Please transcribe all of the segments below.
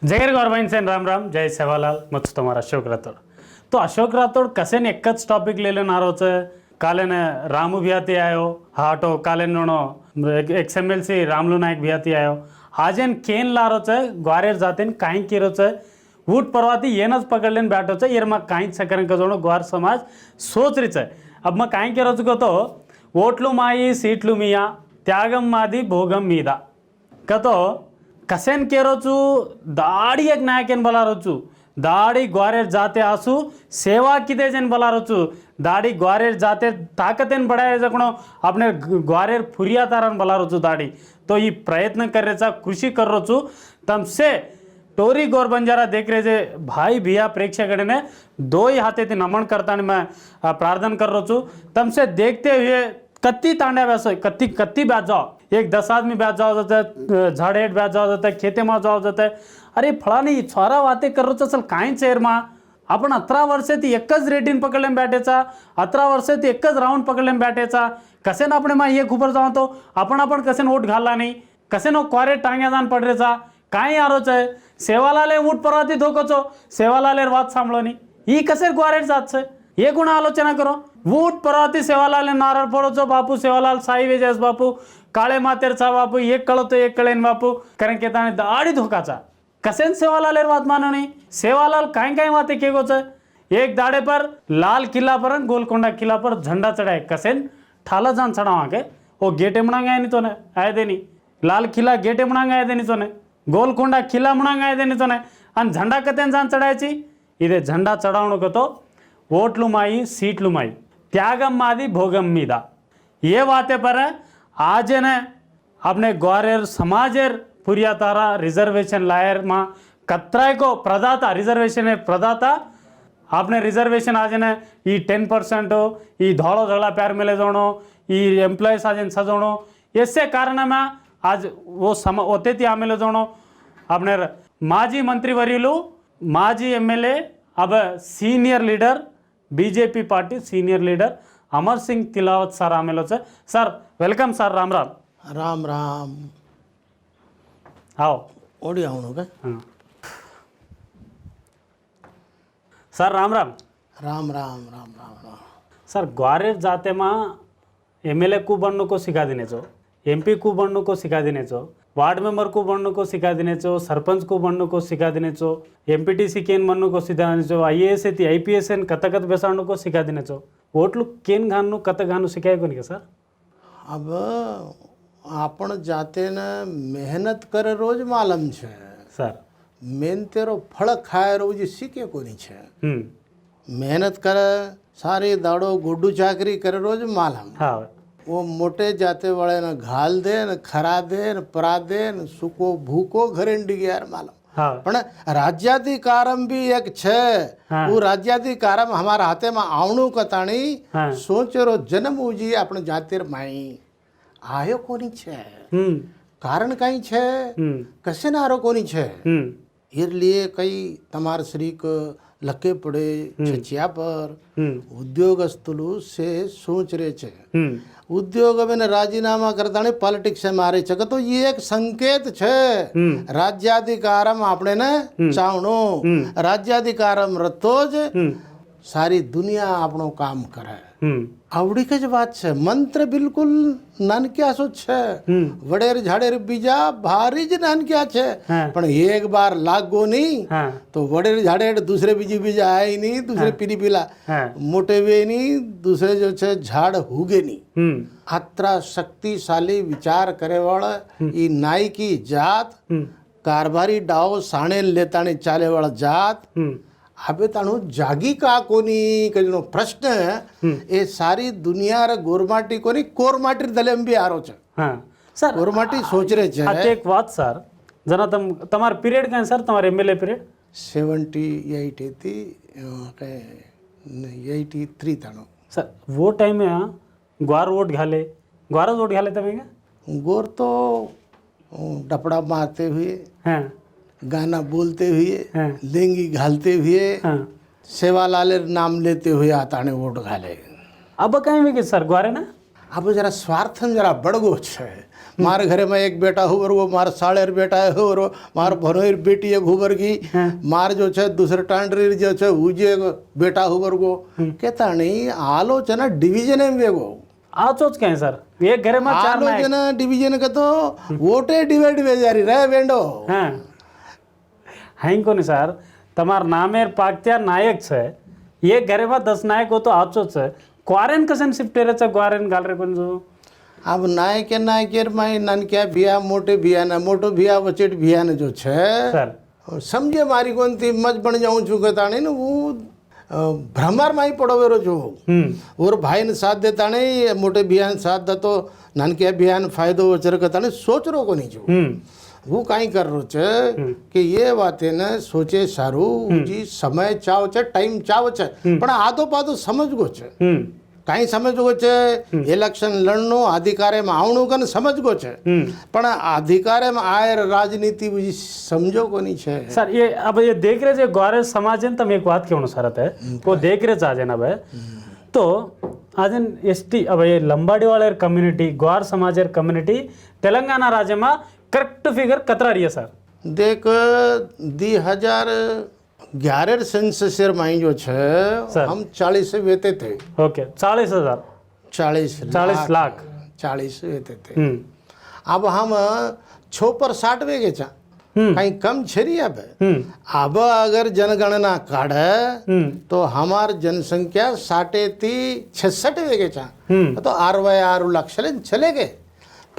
जय गौरवाईंसेन राम राम जय Sevalal much तुम्हारा अशोक राठोड तो अशोक राठोड कसेन एकच टॉपिक लेले नारोच कालेन रामू भियाती आयो हाटो कालेन नोनो XMLC रामलू नायक भियाती आयो आजेन केन लारोच ग्वारेर जातेन काई किरोच ऊट परवाती येनच पकडलेन बैठोच येर मग काई सकरन का जोनो ग्वार समाज सोच रिच अब मग काई किरोच को तो ఓట్లు మాయి సీట్లు మియా త్యాగం మాది భోగం మీద కతో कसेन केरोचु दाड़ी एक नायकेन बलारोचु दाड़ी ग्वारेर जाते आसू सेवा किते जन बलारोचु दाड़ी ग्वारेर जाते ताकतेन बढ़ाए जकणो अपने ग्वारेर फुरिया तारन बलारोचु दाड़ी तो ये प्रयत्न करेचा कृषी कररोचु तमसे टोरी गौर बंजारा देख रहे जे भाई भिया प्रेक्षकडे दो ही हाथे ती नमन करता मैं प्रार्थना कर रोचु तमसे देखते हुए कत्ती तांड्या व्यास कत्ती कत्ती ब्याज जाओ एक 10 आदमी ब्याज जाओ जाता है झाड़ेट ब्याज जाओ जाता है खेते में जाओ जाता है अरे फळा नाही छोरा वाते करो चल काय चेर मा आपण 18 वर्षे ती एकच रेटीन पकडलेन बॅटेचा 18 वर्षे ती एकच राऊंड पकडलेन बॅटेचा कसे ना आपण मा ये खुबर जाऊ तो आपण कसे वोट घालला नाही कसे नो क्वारे टांग्या जान पडरेचा काय आरोच आहे सेवालाले ऊट परवाती धोकोचो सेवालाले वाद सांभळो नाही ही कसे ग्वारेट जात ये गुण आलोचना करो ऊट परवाती सेवालाल नारळ फोडोचो बापू सेवालाल साई वेजेस बापू काळे मातेरचा बापू एक कळतो एक कळेन बापू कारण की ताने दाढी धोकाचा कसेन सेवालाल वाद मानो नहीं सेवालाल काय काय वाते केगोच एक दाड़े पर लाल किला पर गोलकोंडा किला पर झंडा चढ़ाए कसेन ठाला जान चढ़ावा के वो गेटे मनांग आए नहीं तो ने आए देनी लाल किला गेटे मनांग आए देनी तो ने गोलकोंडा किला मनांग आए देनी तो ने अन झंडा कतेन जान चढ़ायची इदे झंडा चढ़ावणो तो ఓట్లు మాయి సీట్లు మాయి త్యాగం మాది భోగం మీద ये वाते पर आजन अपने ग्वारेर समाजेर पुरिया तारा रिजर्वेशन लायर मा कत्राय को प्रदाता रिजर्वेशन प्रदाता आपने रिजर्वेशन आजन ई 10% ई धोड़ो झगड़ा प्यार मिले जोणो ई एम्प्लॉयज आजन सजोणो इससे कारण में आज वो होते थी आमेले जोणो अपने माजी मंत्री वर्युलु माजी MLA अब senior leader BJP party senior leader Amar Singh Tilawat sir आमेलो sir welcome sir Ram Ram Ram Ram आओ ओडी आवणो का हाँ सर राम राम राम राम राम राम राम सर ग्वारेर जाते माँ MLA को बनने को सिखा देने चो MP को बनने को सिखा देने चो वार्ड मेंबर को बनने को सिखा देने चो सरपंच को बनने को सिखा देने चो MPTC केन बनने को सिखा देने चो IAS थी IPS एन कतकत बेसाड़ने को सिखा देने चो ओटलू केन घानू कतक घानू सिखाए को नहीं का सर अब आपण जाते न मेहनत करे रोज मालम छे सर मेन तेरो फळ खाए रोज सीखे कोनी छे मेहनत करे सारी दाड़ो गुड्डू चाकरी करे रोज मालम हाँ वो मोटे जाते वाले न घाल दे न खरा दे न परा दे न सुको भूको घरे डिग्यार मालम हाँ पण राज्याधिकारम भी एक छे हाँ। वो राज्याधिकारम हमारा हाथे में आवणु कताणी हाँ। सोचेरो जन्म उजी आपण जातेर माई आयो कोनी छे कारण काई छे कसे नारो कोनी छे इरलिए कई तमार श्री को लके पड़े छचिया पर उद्योगस्तुलु से सोच रहे छे उद्योग में राजीनामा करता पॉलिटिक्स से मारे छे तो ये एक संकेत छे राज्याधिकारम आपने ने चावणो राज्याधिकारम रतोज सारी दुनिया आपनो काम करे आवड़ी के ज बात छे मंत्र बिल्कुल नानक्या सो छे वडेर झाड़ेर बीजा भारी ज नानक्या छे पण एक बार लागो नहीं तो वडेर झाड़ेर दूसरे बीजी बीजा आए नहीं दूसरे पीली पीला मोटे वे नहीं दूसरे जो छे झाड़ हुगे नहीं आत्रा शक्तिशाली विचार करे वाला ई नाई की जात कारभारी डाव साणे लेताने चाले वाला जात अबे ताणु जागी का कोनी कजनो प्रश्न ए सारी दुनिया रे गोरमाटी कोनी कोरमाटी दलेम भी आरो छे हाँ सर गोरमाटी सोच रहे छे आते एक बात सर जना तमार पीरियड काय सर तमार MLA पीरियड 78 थी के 83 ताणो सर वो टाइम में ग्वार वोट घाले तमें क्या गोर तो डपड़ा मारते हुए हाँ गाना बोलते हुए हाँ। लेंगी घालते हुए हाँ सेवालाल नाम लेते हुए आता ने वोट घाले अब कहीं में कि सर ग्वारे ना आप जरा स्वार्थन जरा बड़गो छे मार घरे में एक बेटा हुबर गो मार साड़ेर बेटा है हुबर मार भनोर बेटी एक हुबर की मार जो छे दूसरे टांडरी जो छे उजे बेटा हुबर गो कहता नहीं आलोचना डिवीजन में वेगो आचोच क्या है सर एक घरे में चार नायक आलोचना डिवीजन का तो वोटे डिवाइड वे जारी रहे वेंडो हाँ हैं कोनी सर तमार नामेर पाक्त्या नायक छे एक घरे में 10 नायक हो तो आचोच है क्वारेन कसन शिफ्ट रे छे क्वारेन गाल रे कोन जो अब नायके नायकेर माई नानक्या भिया मोटे भिया ना मोटो भिया वचेट भिया ने जो छे सर समझे मारी कोन थी मज बन जाऊं छु कहता नहीं वो भ्रमर माई पड़ोवेरो जो और भाई ने साथ देता नहीं मोटे भिया ने साथ दतो नानक्या भिया ने फायदो वचर कहता नहीं सोच रो को नहीं जो वो काई कर रो छे कि ये बातें ने सोचे सारू जी समय चाव छे टाइम चाव छे पण आदो पादो समझ गो छे काई समझ गो छे इलेक्शन लड़नो अधिकारे में आवणो कन समझ गो छे पण अधिकारे में आए राजनीति बुझी समझो को नहीं छे सर ये अब ये देख रहे छे ग्वारे समाज तम एक बात क्यों सरत है वो देख रहे आज अब तो आज एसटी अब ये लंबाड़ी वाले कम्युनिटी ग्वार समाज कम्युनिटी तेलंगाना राज्य में करेक्ट फिगर कतरा रही है सर देख 2011 सेंसस माई जो छे हम 40 से वेते थे ओके 40,000 40 लाख 40 वेते थे अब हम 6% वेगे चा कहीं कम छेरी अब अगर जनगणना काढ़े तो हमार जनसंख्या 66 वेगे चा तो 6 लाख चले गए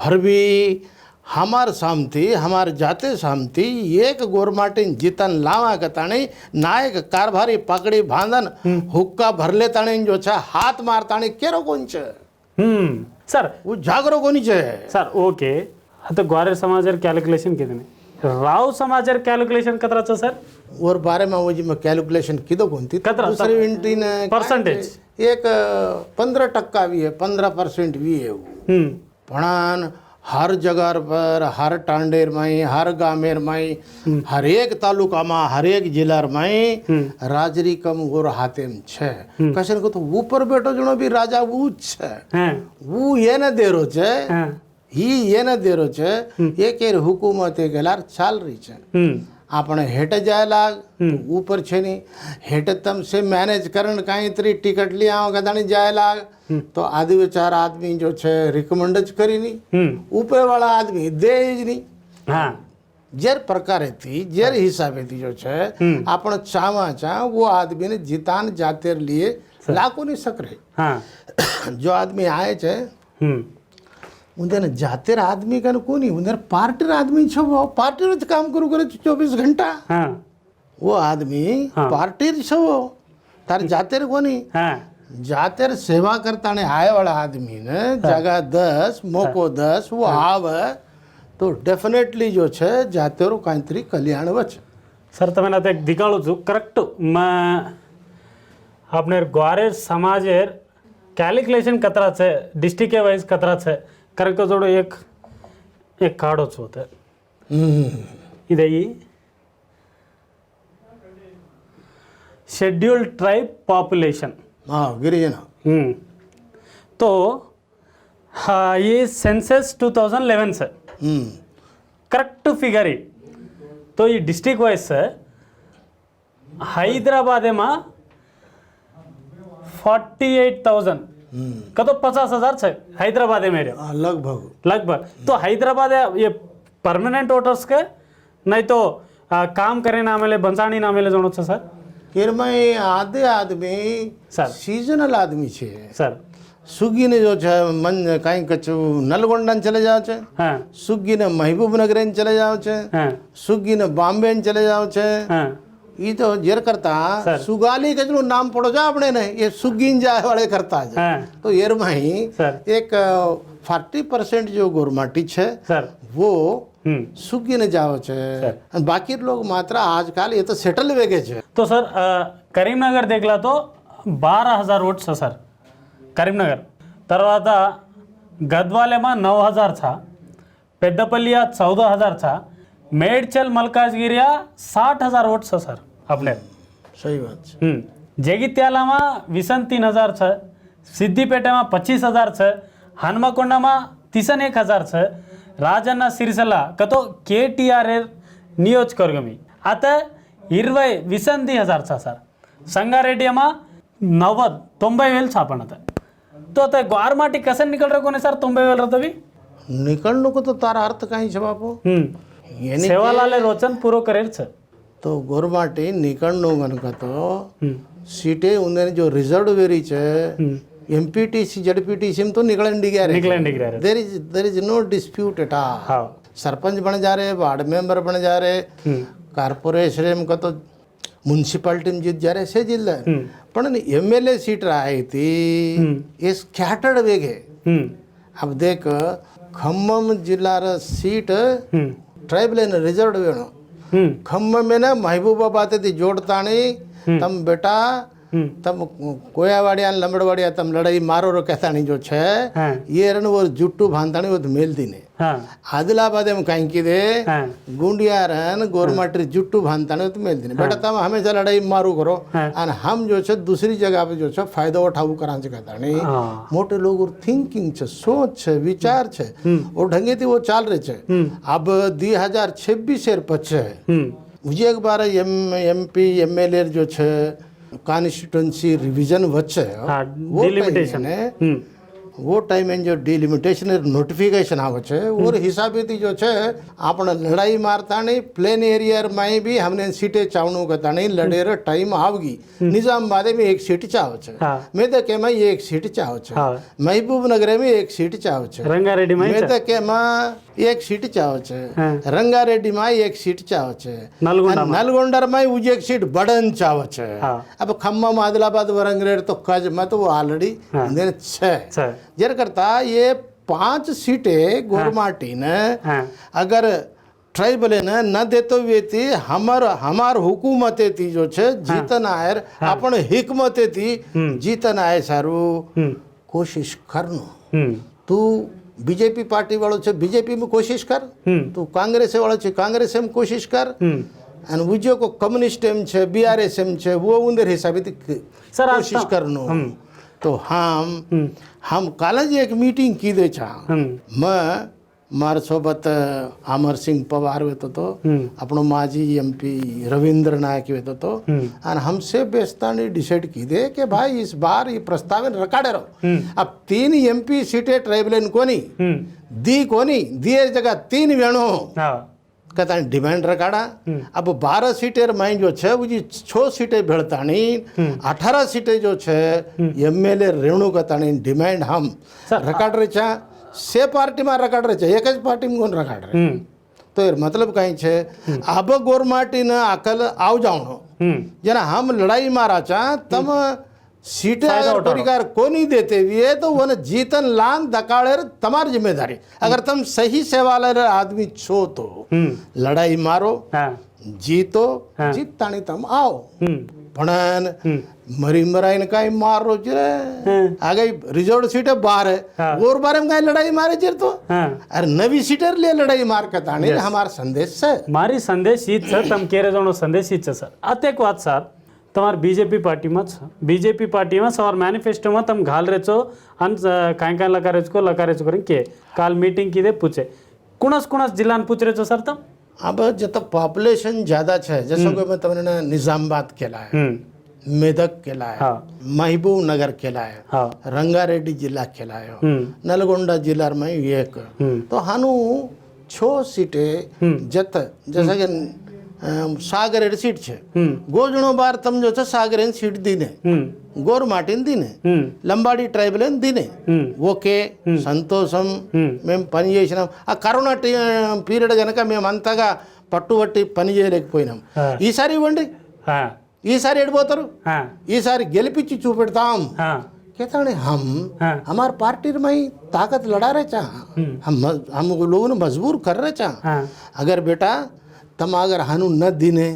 फिर भी हमार सामती हमार जाते सामती एक गोरमाटिन जीतन लावा कताणी नायक कारभारी पकड़ी बांधन हुक्का भरले ताणी जो छे हाथ मारताणी केरो कोन छे सर वो जागरो कोनी छे सर ओके तो ग्वारे समाजर कैलकुलेशन कितने राव समाजर कैलकुलेशन कतरा छे सर और बारे में वो जी मैं कैलकुलेशन किदो कोनती कतरा दूसरी इंटी ने परसेंटेज एक 15% भी है 15% भी है वो पण हर जगह पर हर टांडेर माई हर गामेर माई हर एक तालुका में हर एक जिला माई राजरी कम गोर हाथे में छे कसन को तो ऊपर बैठो जनो भी राजा वो छे वो ये न दे रो छे ही ये न दे रो छे ये केर हुकूमत गेलार चाल रही छे આપણે હેટ જાય લાગ ऊपर छे नहीं हेट तम से मैनेज करन काई तरी टिकट लिया गदानी जाए लाग तो आदि विचार आदमी जो छे रिकमेंड ज करी नहीं ऊपर वाला आदमी दे ज नहीं हाँ जेर प्रकारे थी जेर हिसाबे थी जो छे आपण चावा चा वो आदमी ने जितान जाते लिए लाखों नहीं सक रहे हाँ जो आदमी आए छे उधर जाते आदमी का कोनी उधर पार्टी आदमी छो वो पार्टी रो काम करू करे 24 घंटा हाँ वो आदमी पार्टी छो वो तार जाते कोनी हाँ जाते सेवा करता ने आए वाला आदमी ने जगह 10 मौको 10 वो आवे तो डेफिनेटली जो छे जाते रो कांतरी कल्याण वच सर तमें तो एक दिखाड़ू छू करेक्ट मैं अपने ग्वारे समाजेर कैलकुलेशन कतरा छे डिस्ट्रिक्ट वाइज कतरा छे करेक्ट तो जोड़ो एक कार्डो छो होता इधे शेड्यूल्ड ट्राइब पॉपुलेशन हाँ गिरिजन तो हाँ ये सेंसस 2011 से करेक्ट फिगर ही तो ये डिस्ट्रिक्ट वाइज से हैदराबाद में 48,000 का तो 50,000 है हैदराबाद में लगभग तो हैदराबाद ये परमानेंट वोटर्स के नहीं तो काम करे ना मिले बंसाणी ना मिले जोनो सर केरमाई आधे आदमी सर सीजनल आदमी छे सर सुगी ने जो छे मन काई कछु नलगोंडा चले जाओ छे हाँ सुगी ने महबूब नगर चले जाओ छे हाँ सुगी ने बॉम्बे चले जाओ छे हाँ ये तो जेर करता सुगाली के जो नाम पड़ो जा अपने ने ये सुगीन जाए वाले करता है हाँ तो येर माही सर एक 40% जो गोरमाटी छे सर वो सुगी ने जाओ छे बाकी लोग मात्र आजकल ये तो सेटल वेगे छे तो सर करीमनगर देखला तो 12,000 वोट्स है सर करीमनगर తర్వాత గద్వాలేమా 9,000 था पेड्डपल्लिया 14,000 था मेडचल मलकाजगिरिया 60,000 वोट्स है सर अपने सही बात है जगित्याला में 23,000 है सिद्धिपेटा में 25,000 है हनुमकोंडामा 31,000 छ राजन्न सिरिसला कतो KTRR నియోజకవర్గమి आता 20,000 सर संगारेड्डीमा 90,000 छापण आता तो आता ग्वारमाटी कसं निकल रहा कोणी सर 90,000 रतवी निकळणूक तो तारा अर्थ काही છે બાપુ એની સેવાલાલે રોચન પૂરો કરેલ છે તો ગોરમાટી નિકળણુક અનકતો सीटे उन्हें जो रिजर्व वेरी છે एमपीटीसी जेडपीटीसी में तो निकलन डिग्या रहे there is no dispute at all sarpanch बन जा रहे वार्ड मेंबर बन जा रहे कॉर्पोरेशन में का तो म्युनिसिपालिटी में जीत जा रहे से जिल्हा पण एमएलए सीट रही थी ये स्कैटर्ड वेग है अब देख खम्मम जिला सीट ट्राइबल रिजर्व वेणो खम्मम में ना महबूबाबाद थी जोड़तानी तम बेटा तम कोयावाड़िया लंबड़वाड़िया तम लड़ाई मारो रो कहतानी जो छे ये रन वो जुट्टू भांतानी वो मेल दीने आदिलाबाद में कहीं की दे गुंडिया रन गोरमाटी जुट्टू भांतानी तो मेल दीने बेटा तम हमेशा लड़ाई मारू करो और हम जो छे दूसरी जगह पे जो छे फायदा उठाऊ करा छे कहतानी मोटे लोग थिंकिंग छे सोच छे विचार छे और ढंगे थी वो चाल रहे छे अब 2026 एर पछे मुझे एक बार एमपी एमएलए जो छे कॉन्स्टिट्यूंसी रिवीजन वच्चे वो टाइम में जो डिलिमिटेशन नोटिफिकेशन आवे छे और हिसाबे थी जो छे आपण लड़ाई मारता नहीं प्लेन एरिया में भी हमने सीटें चावणू करता नहीं लड़ेर टाइम आवगी निजामाबाद में एक सीट चाव छे मेदके में एक सीट चाव छे महबूब नगर में एक सीट चाव छे रंगारेड्डी में मेदके में एक सीट चाव छे रंगारेड्डी में एक सीट चाव छे नलगोंडर में वो एक सीट बड़न चाव छे अब खम्मम आदिलाबाद वरंगरेड तो कज में तो वो ऑलरेडी छे जर करता ये 5 सीटें गोरमाटी ने अगर ट्राइबल ने न देतो हुए थी हमार हुकूमते थी जो छे जीतन आयर अपन हिकमते थी जीतन आए सारू कोशिश करनो तू बीजेपी पार्टी वालों छे बीजेपी में कोशिश कर तू कांग्रेस वालों छे कांग्रेस में कोशिश कर અને બીજો કો કમ્યુનિસ્ટ એમ છે બીઆરએસ એમ છે वो उनके हिसाब से कोशिश करनो तो हम काल जी एक मीटिंग की दे छा मैं मार सोबत अमर सिंह पवार वेतो तो अपनो माजी एमपी रविंद्र नायक वेतो तो और हमसे बेस्तानी डिसाइड की दे कि भाई इस बार ये प्रस्ताव रखाड़े रहो अब 3 एमपी सीटें ट्राइबल कोनी दी कोनी दिए जगह 3 वेणो कहता डिमांड रखाड़ा अब 12 सीटें में जो छे वो 6 सीटें भेड़तानी 18 सीटें जो छे एमएलए रेणु कहतानी डिमांड हम रखाड़ रहे छा से पार्टी में रखाड़ रहे छे एक ज पार्टी में कौन रखाड़ रहे तो ये मतलब कहीं छे अब गोरमाटी ने अकल आव जावनो जना हम लड़ाई मारा चा तम सीटें अगर परिकार को नहीं देते हुए तो वो जीतन लान दकाड़े तमार जिम्मेदारी अगर तुम सही सेवा आदमी छो तो लड़ाई मारो जीतो जीतानी तम आओ पण मरी मराइन काई मारो जरे आगे रिजर्व सीटें बाहर है और बारे में काई लड़ाई मारे चिर तो अरे नवी सीटर ले लड़ाई मार के तानी हमारा संदेश है मारी संदेश ईद सर तम केरे जोनो संदेश ईद सर अतेक बात सर તમારે बीजेपी पार्टी में और मैनिफेस्टो में तुम घाल रहे छो अन काय लगा रहे छो के काल मीटिंग की दे पूछे कुणस जिला पूछ रहे छो सर तुम अब जब पॉपुलेशन ज्यादा है जैसे कि मैं तुमने निजामाबाद केला है मेदक केला है महबूब नगर केला है रंगारेड्डी जिला केला है नलगोंडा जिला में एक तो हानु 6 सीटें जत जैसा कि सागर सीट छे गोजणो बार तम जो छे सागर सीट दीने गोरमाटी दीने लंबाड़ी ट्राइबल दीने ओके संतोषम మేము పని చేసినాం ఆ కరోనా పీరియడ్ గనక మేము అంతగా పట్టుబట్టి పని చేయలేకపోయినాం ఈసారి ఇవ్వండి ఈసారి ఎడిపోతారు ఈసారి గెలిపించి చూపెడతాం कहता हम हमार पार्टी में ताकत लड़ा रहे चा हम लोगों ने मजबूर कर रहे चा अगर बेटा तम अगर हानु न दीने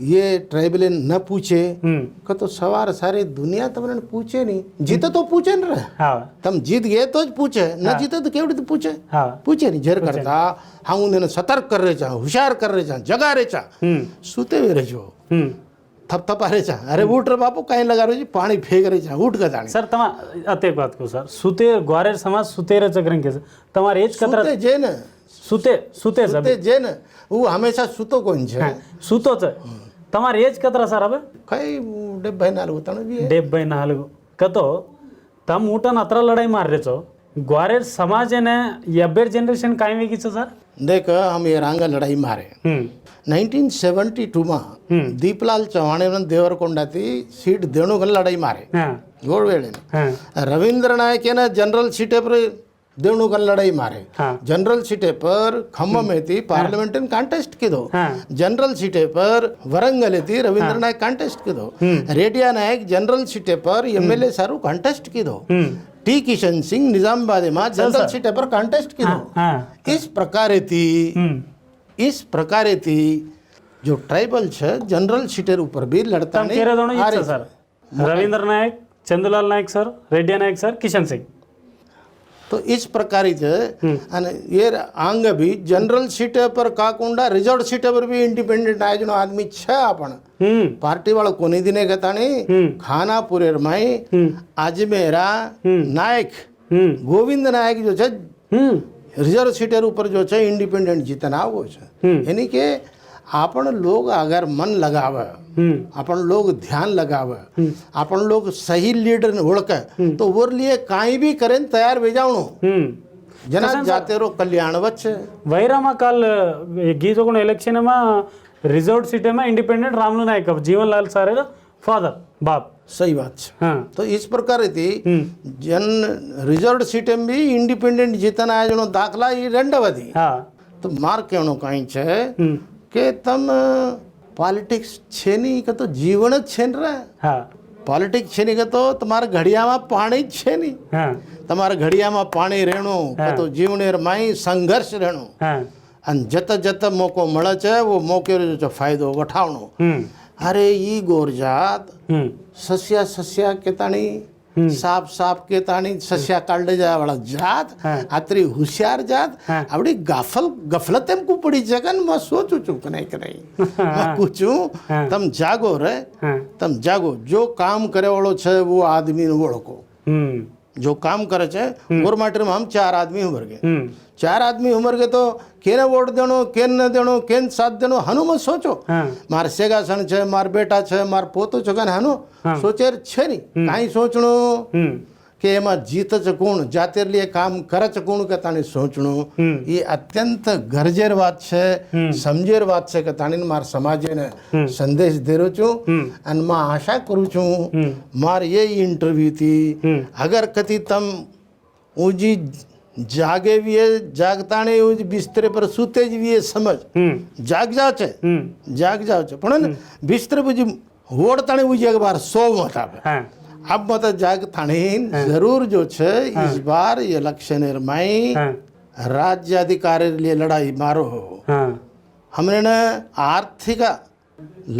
ये ट्राइबल न पूछे तो सवार सारी दुनिया तुमने पूछे नहीं जीते तो पूछे न रहे तम जीत गए तो पूछे न जीते तो केवड़ी तो पूछे नहीं जर करता हम उन्हें सतर्क कर रहे चा होशियार कर रहे चा जगा रहे चा सुते हुए रहो थपथपा रे छा अरे उठ रे बापू कहीं लगा रही पानी फेंक रही छा उठ का जानी सर तमा अते एक बात को सर सुते ग्वारेर समाज सुतेरे चक्रण के તમારે એજ કતરા सुते जे न સુતે સુતે સબ सुते जे न वो हमेशा सुतो कोण छे સુતો છે તમારે એજ કતરા સર હવે કઈ 74 તણ બી 74 કતો તમ ಊಟನ ಅತ್ರ લડાઈ માર રે છો ગ્વારેર સમાજ એને યબ્બેર જનરેશન કાઈ વેગી છે સર देख हम ये रांगा लड़ाई मारे 1972 માં દીપલાલ ચૌહાણે દેવરકોંડાથી સીટ દેણુગલ લડાઈ મારે હા ગોળવેળે હા રવિન્દ્ર નાયકે जनरल सीटे पर देवणुगल लड़ाई मारे हाँ। जनरल सीटे पर खम्मम थी पार्लियामेंट कांटेस्ट कीधो हाँ। जनरल सीटे पर वरंगल थी रविंद्र नायक कांटेस्ट कीधो रेडिया नायक जनरल सीटे पर एमएलए सारू कांटेस्ट कीधो टी किशन सिंह निजामाबाद में जनरल सीटे पर कांटेस्ट कीधो હા इस प्रकार थी जो ट्राइबल है जनरल सीटर ऊपर भी लड़ता તમ કેરે દોણો ઈ છે સર રવિન્દ્ર નાયક ચંદુલાલ નાયક સર રેડિયા નાયક સર કિશન સિંહ तो इस प्रकार ये आंग भी जनरल सीटे पर काकुंडा रिजर्व सीटे पर भी इंडिपेंडेंट आए जो आदमी छे आपण पार्टी वालों कोनी दिने गतानी खानापुरेर माई अजमेरा नायक गोविंद नायक जो छे रिजर्व सीटर ऊपर जो छे इंडिपेंडेंट जीतना वो छे यानी के आपण लोग अगर मन लगावे अपन लोग ध्यान लगावे अपन लोग सही लीडर ओळखे तो ओर लिए काई भी करें तैयार भेजावणो जना जाते रो कल्याण वच्चे वैरामा काल गीजोगुण इलेक्शन में रिजर्व सीटे में इंडिपेंडेंट रामलू नायक जीवनलाल सारे फादर बाप सही बात है हाँ तो इस प्रकार थी जन रिजर्व सीटे में भी इंडिपेंडेंट जीतना है जो दाखला ये रेंडवदी हाँ तो मार केवणो काई छे के तम पॉलिटिक्स छे नहीं का तो जीवन छे न रे हाँ पॉलिटिक्स छे नहीं का तो तुम्हारे घड़िया में पानी छे नहीं हाँ तुम्हारे घड़िया में पानी रहणो का तो जीवनेर माई संघर्ष रहणो हाँ अन जत जत मौको मळे छे वो मौके रो जो फायदो वठावणो अरे ई गोरजात सस्या सस्या केताणी साप साप केताणी सस्या काढले जाय वाला जात आतरी होशियार जात आवडी गफलत एम को पड़ी जगन मैं सोचू चू कने कने मैं पूछूं तम जागो रे तम जागो जो काम करे वालो छे वो आदमी ने ओळखो जो काम करे छे गोरमाटर में हम 4 आदमी उमर गए 4 आदमी उमर गए तो केने वोट देनो केन न देनो केन साथ देनो हनु मत सोचो मार सेगा सन छे मार बेटा छे मार पोतो छे कने हनु सोचेर छे नी काई सोचणो के एमा जीत च कोण जातेर लिए काम करे च कोण के ताणी सोचणो ये अत्यंत गरजेर बात छे समजेर बात छे के ताणी मार समाजे ने संदेश देरो छु अन मा आशा करू छु मार ये इंटरव्यू थी अगर कति तम ऊजी जागे भी है जागता नहीं ऊज बिस्तरे पर सूते जी भी है समझ जाग जाओ छे पण बिस्तर पर वोड़ता नहीं ऊजी एक बार 100 मत आवे अब मत जागता नहीं जरूर जो छे इस बार इलेक्शन माई राज्य अधिकारी लिए लड़ाई मारो हमने न आर्थिक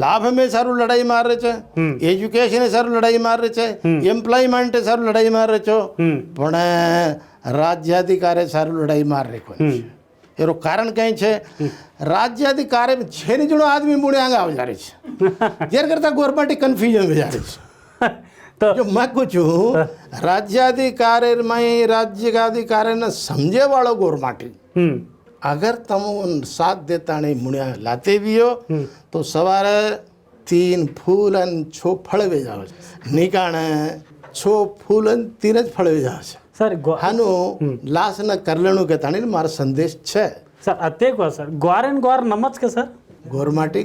लाभ में सारू लड़ाई मार रहे छे एजुकेशन सारू लड़ाई मार रहे छे एम्प्लॉयमेंट सारू लड़ाई मार रहे छो पण राज्याधिकारी सारू लड़ाई मार रहे कोई एरो कारण कहीं छे राज्याधिकारी में 6 जणो आदमी मुड़े आंगा आ जा रहे छे जेर करता गवर्नमेंट कंफ्यूजन में जा रही छे तो जो मैं कुछ राज्याधिकारी में राज्याधिकारी ने समझे वालों गवर्नमेंट अगर तुम साथ देता नहीं मुड़िया लाते भी हो तो सवारे 3 फूलन 6 फल वे जाओ निकाणे 6 फूलन 3 ज फल वे जाओ सर हानु लाश न कर लेणु के ताणी मारो संदेश छे सर अते को सर ग्वारेन ग्वार नमज के सर गोरमाटी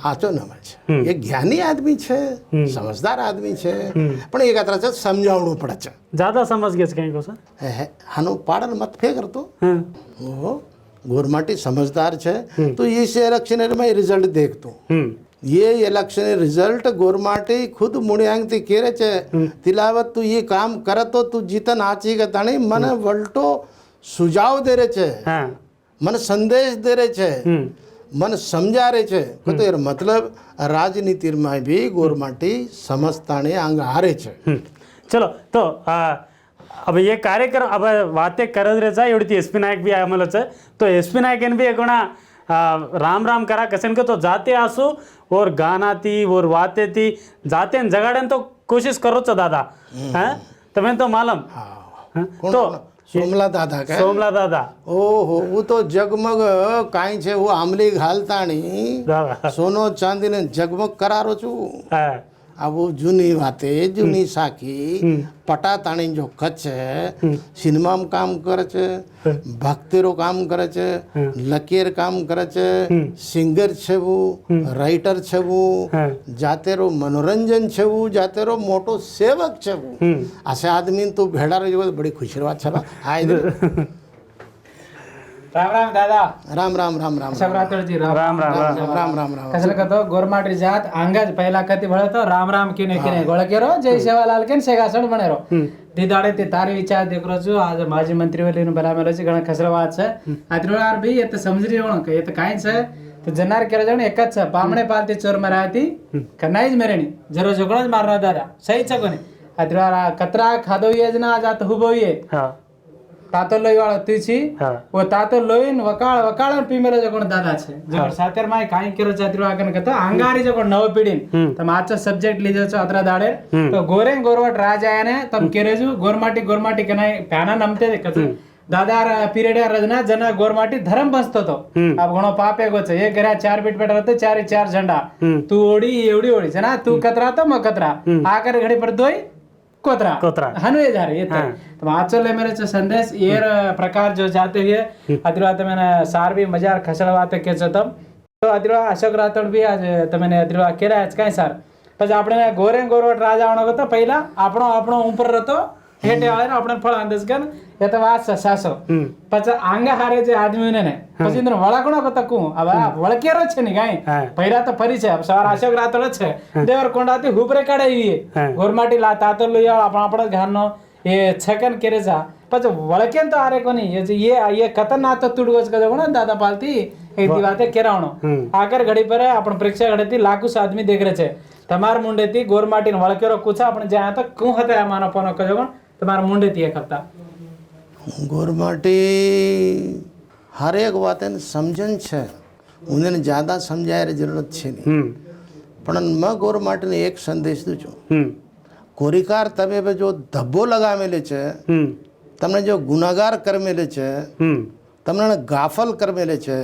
आचो नमज ये ज्ञानी आदमी छे समझदार आदमी छे पण एक तरह से समझावणु पड़े छे ज्यादा समझ गए कहीं को सर हानु पाड़न मत फे करतो ओ गोरमाटी समझदार छे तो इस इलेक्शन में रिजल्ट देखतो ये इलेक्शन रिजल्ट गोरमाटी खुद मुड़ियांग थी केरे छे तिलावत तू ये काम करे तो तू जीतन आची के ताणी मन वल्टो सुझाव दे रे छे मन संदेश दे रे छे मन समझा रहे छे तो यार मतलब राजनीति में भी गोरमाटी समझताने आंग हारे छे चलो तो अब ये कार्यक्रम अब वाते करत रे जा एवढी एसपी नायक भी आम्हाला तो एसपी नायकन भी एकोणा राम राम करा कसन के तो जाते आसू और गाना थी और बातें थी जाते हैं जगाड़े तो कोशिश करो छो दादा हैं तुम्हें तो मालूम हैं? कोण तो सोमला दादा काय सोमला दादा ओहो वो तो जगमग कांई छे वो आमली घालताणी दादा सोनो चांदी ने जगमग करारो छू हाँ आ वो जूनी वाते जूनी साखी पटाताणी जो कच्छ सिनेमा में काम करे छे भक्तिरो काम करे छे लकीर काम करे छे सिंगर छे वो राइटर छे वो जातेरो मनोरंजन छे वो जातेरो मोटो सेवक छे वो असे आदमी तो भेड़ा रही बड़ी खुशी बात छे आए राम राम दादा राम राम राम राम शिवरात्रीची राम राम राम राम राम राम राम राम कसलं कतो गोरमाटी जात अंगाज पहिला कती भळतो राम राम किने किने गोळकेरो जय सेवालाल केन सेगासण बनेरो दिदाडे ते तारी विचार देखरो छु आज माजी मंत्री वलीन बलामेलो छि घणा खसरा वात छे आत्रोळार भी येत समजरी वण के येत काय छे तो जनार केरो जण एकच छे पामणे पालती चोर मराती कनाईज मेरेणी जरो झगडोज मारनो दादा सही छे कोने आत्रोळा कतरा खादो योजना जात हुबोये हाँ तातो लोई वाળો તીછી हाँ वो तातो लोईन वकाळ वकाळ पीमेलो जो कोण दादा छे जो सातेर माय काई केरो चात्रो आकन कतो अंगारी जो कोण नव पीढीन तम आचो सब्जेक्ट लीजो छो अत्रा दाडे तो गोरे गोरवट राजायाने तम केरेजु गोरमाटी कनाई प्याना नमते कतो दादार पीरियड रजना जना गोरमाटी धर्म बसतो तो अब घणो पापे गो छे एक घरा 4 पीठ पेट रहते 4 4 झंडा तू ओडी एवडी ओडी छे ना तू कतरा तो म कतरा आकर घडी पर दोई कोतरा हनुए जा रही है तो आचोले मेरे जो संदेश ये प्रकार जो जाते हुए अतिवाद मैंने सार भी मजार खसड़वाते के तम तो अतिवा अशोक राठोड भी आज तमने अतिवा केला आज काय सर પછી આપણે ગોરે ગોરવટ રાજાવાનો હતો પહેલા આપણો ઉપર હતો હેટે આલે આપણે ફળ અંદાજ કર એ તો વાત સાસો પછી આંગા હારે જે આદમીને ને પછી ઇન્દ્ર વળાકણો કતો કુ હવે વળકેરો છે ને કાઈ પહેલા તો ફરી છે સવાર અશોક રાઠોડ છે દેવર કોંડાથી હુબરે કાઢાવી ગોરમાટી લા તાતો લઈ આપણો ઘરનો એ છકન કરે જા પછી વળકેન તો આરે કોની ये खतरनाक तो तुडगोज का जो ना दादा पालती एक दिवाते केरावणो आकर घड़ी पर अपन परीक्षा घड़ती लाखों आदमी देख रहे छे तमार मुंडेती गोरमाटीन वळकेरो कुछा आपण ज्या तो कु हते मानो पनो कजो तमार मुंडेती ये करता गोरमाटी हर एक बात समझन छे उन्हें ज़्यादा समझाए जरूरत छे नहीं पण मैं गोरमाटी ने एक संदेश दूँ छू कोरिकार तमे पे जो धब्बो लगा मेले छे तमने जो गुनागार कर मेले छे तमने गाफल कर मेले छे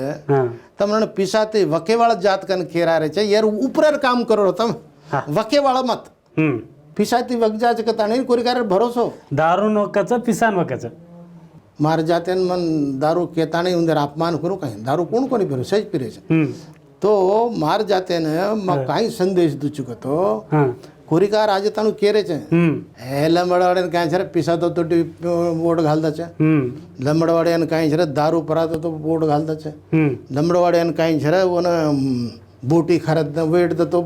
तमने पिसाते वकेवाळ जात कन केरा रे छे यार ऊपर काम करो तम वकेवाळ मत पिसाती वगजा च कता नहीं कोरिकार भरोसो दारू नोकाचं पिसान वकाचं मार जाते मन दारू केता नहीं उंदर अपमान करू कहीं दारू कोण कोणी पिरो सज पिरे छे तो मार जाते ने म काई संदेश दू चुको तो कोरिकार आज ताणू केरे छे हे लंबड़वाड़े काय छे पिसातो तो वोट घालता छे लंबड़वाड़े काय छे दारू परातो तो वोट घालता छे लंबड़वाड़े काय छे वो बोटी खरद वेट तो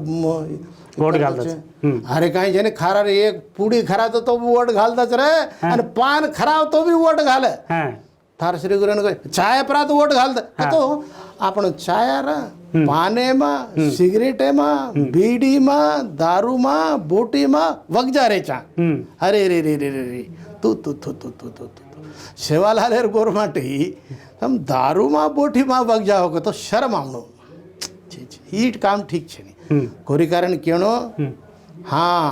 वोट घालता छे अरे काय छे ने खारा रे एक पूड़ी खरातो तो वोट घालता छे रे अने पान खराव तो भी वोट घाले थार श्री गुरु ने चाय परात वोट घालता तो आपण चाय रा पाने में सिगरेटे में बीड़ी में दारू में बोटी में वगजा रे चा अरे रे रे रे रे तू तू तू तू तू तू तू सेवालाल गोरमाटी हम दारू में बोटी में वगजा होगे तो शर्म आवनो हीट काम ठीक छे नहीं कोरी कारण केणो हाँ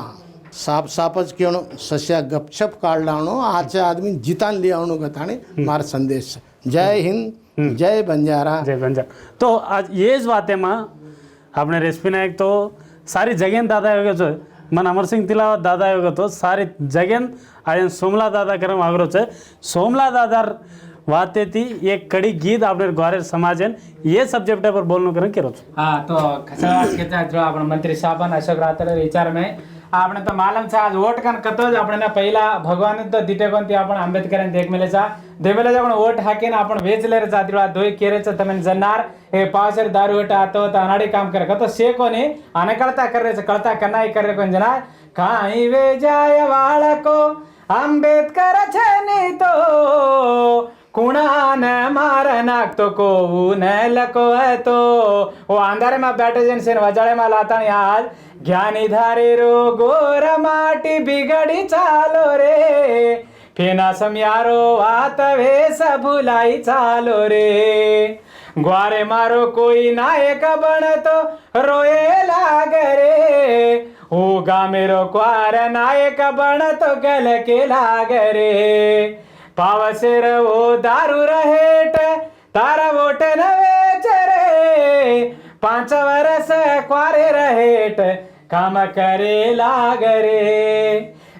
साफ सापच केणो सस्या गपशप काढ लावणो आजचे आदमी जितान ले आवणो गताने मार संदेश जय हिंद जय बंजारा तो आज येज बातें मां આપણે રેસ્પી નાયક તો સારી જગ્યાને દાદા આવ્યો છે મને અમરસિંહ તિલાવત દાદા આવ્યો તો સારી જગ્યાને આજે સોમલા દાદા કરવા માંગરો છે સોમલા દાદા વાતેથી એક કડી ગીત આપણે ગ્વારેર સમાજન ये सब्जेक्ट पर बोलनो करें केरो हाँ तो खसवास के जो आपण मंत्री साहब अशोक राठोड विचार में આપણે તો માલમ છે આજ વોટ કન કતો જ આપણે પહેલા ભગવાન તો દીટે કોન તી આપણે આંબેડકર ને દેખ મેલે જા દેવેલે જ આપણે વોટ હાકેને આપણે વેચ લેરે જાતીવા ધોઈ કેરે છે તમે જનાર એ પાવસર દારૂ હટા તો અનાડી કામ કરે કતો શે કોને આને કળતા કરે છે કળતા કનાઈ કરે કોન जना કાઈ વે જાય વાળકો આંબેડકર છે ની તો कुणान मार नाखतो कोवून लको तो वो अंधारे में बैठे जन से वजाड़े में लाता आज ज्ञानी धारे रो गोर माटी बिगड़ी चालो रे फेना समयारो वात वेस भुलाई चालो रे ग्वारे मारो कोई नायक बणतो रोये लागरे ओ गामेरो क्वार नायक बणतो गल के लागरे पावसेर वो दारू रहेट तारा वोट न वेच रे 5 वर्ष क्वारे रहेट काम करे लागरे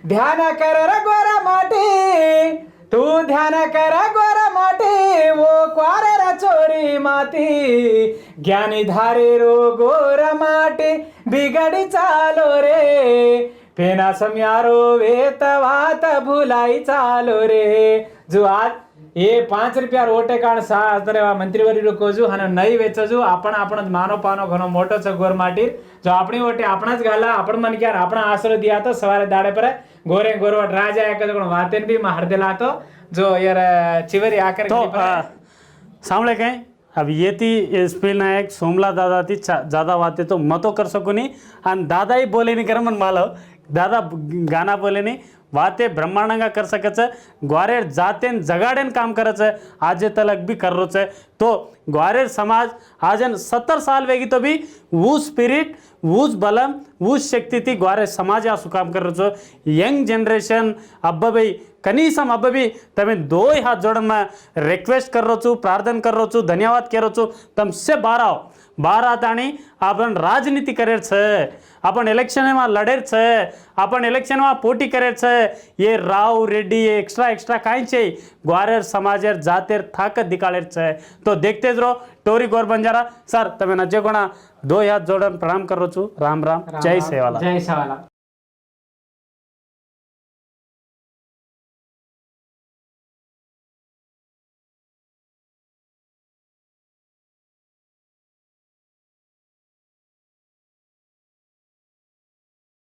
ध्यान कर रे गोरा माटी तू ध्यान कर गोरा माटी वो क्वारे रा चोरी माती ज्ञानी धारे रो गोरा माटी बिगड़ी चालो रे पेना समयारो वेत वात भुलाई चालो रे जो आज એ 5 રૂપિયા રોટે કાળ સાતરે મંત્રીવરી રોકોજુ અને નહીં વેચજુ आपण માનો પાનો ઘણો મોટો છે ગોર માટી જો આપણી ઓટે આપણા જ ગાલા આપણ મન ક્યાર આપણા આશરો દિયા તો સવારે દાડે પર गोरे गोरवट राजा एक वातेन भी मार दिला तो जो यार चिवरी आकर तो सांभळे काय अब ये ती स्पील नायक सोमला दादा ती ज्यादा वाते तो मतो कर सकू नहीं आणि दादाही बोले नहीं कर मन मालो दादा गाना बोले नहीं वाते ब्रह्मांडंगा कर सकच ग्वारेर जातेन जगाडेन काम करच आज तलक भी कर रोच तो ग्वारेर समाज आजन 70 साल वेगी तो भी वो स्पिरिट वूज बलम वूज शक्ति थी ग्वारे समाज आ सुकाम कर रचो यंग जनरेशन अब भाई कनीसम अब भी तमें 2 हाथ जोड़न में रिक्वेस्ट कर रो छू प्रार्थना कर रो छू धन्यवाद करो छू तम से बार आतानी आपण राजनीति करेर छे आपण इलेक्शन में लड़ेर छे आपण इलेक्शन में पोटी करेर छे ये राव रेड्डी ये एक्स्ट्रा काई छे ग्वारेर समाजेर जातेर ताकत दिखाड़ेर छे तो देखते ज रहो टोरी गोर बंजारा सर तमें नजे कोणा 2 हाथ जोड़न प्रणाम करो छू राम राम जय सेवालाल जय सेवालाल।